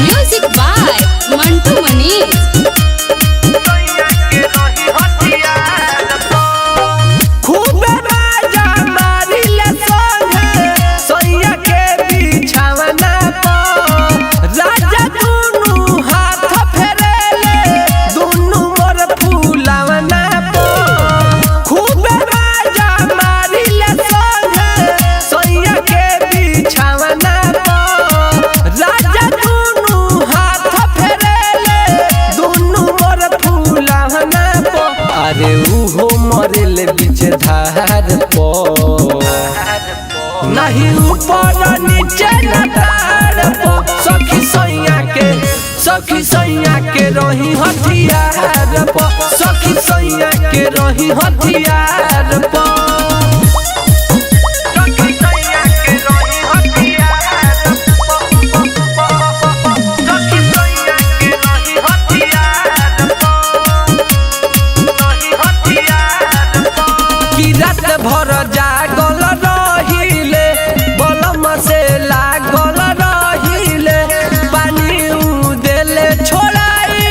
Music by Mantu Manish. अरे उहो मरेल बीच धार पर नहीं ऊपर नीचे न धार पर सखी सैया के रही हथियार पर सखी सैया के रही हथियार पर भर जागल रहिले बलम से लागल रहिले पानी देले छोड़ाई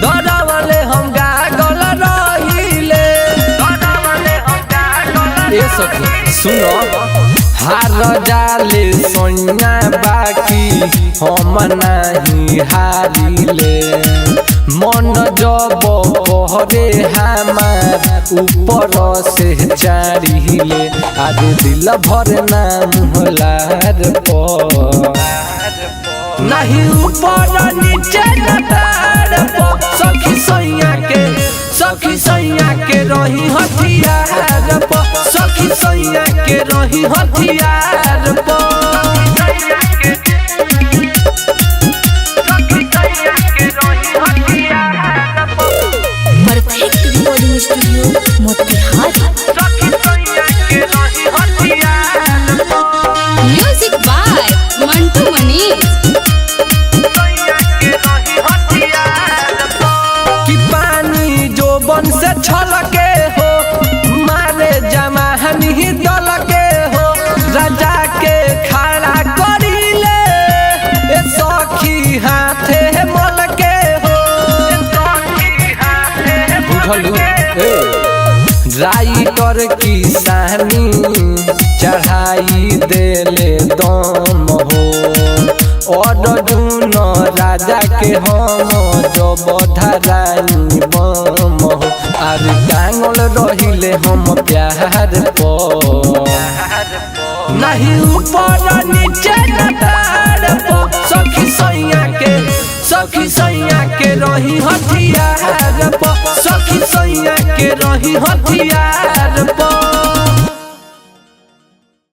दरवले हम गागल रहिले ए सखी सुनो हार जाले सोनिया बाकी हम नहीं हारिले मन जब कहरे हमार ऊपर से चारिले आज दिल भर नाम होलार पर नहीं ऊपर नीचे नटार पर सखी सैया के रही हथियार पर सखी सैया के रही हथियार पर perfect recording studio Motihari. Music by Mantu Manish. कि पानी जो बन से छलके हो मारे जमाहनी दल के हो राजा के खड़ा करीले ए सखी हाथे मल के हो राइटर किसानी चढ़ाई देले दम हो और जून राजा के हम जब धराई बम हो आर टांगल रहिले हम प्यार पर नहीं ऊपर नीचे नटार पर सखी सैया के रही हथियार पर सखी सैया के रही हथियार पर।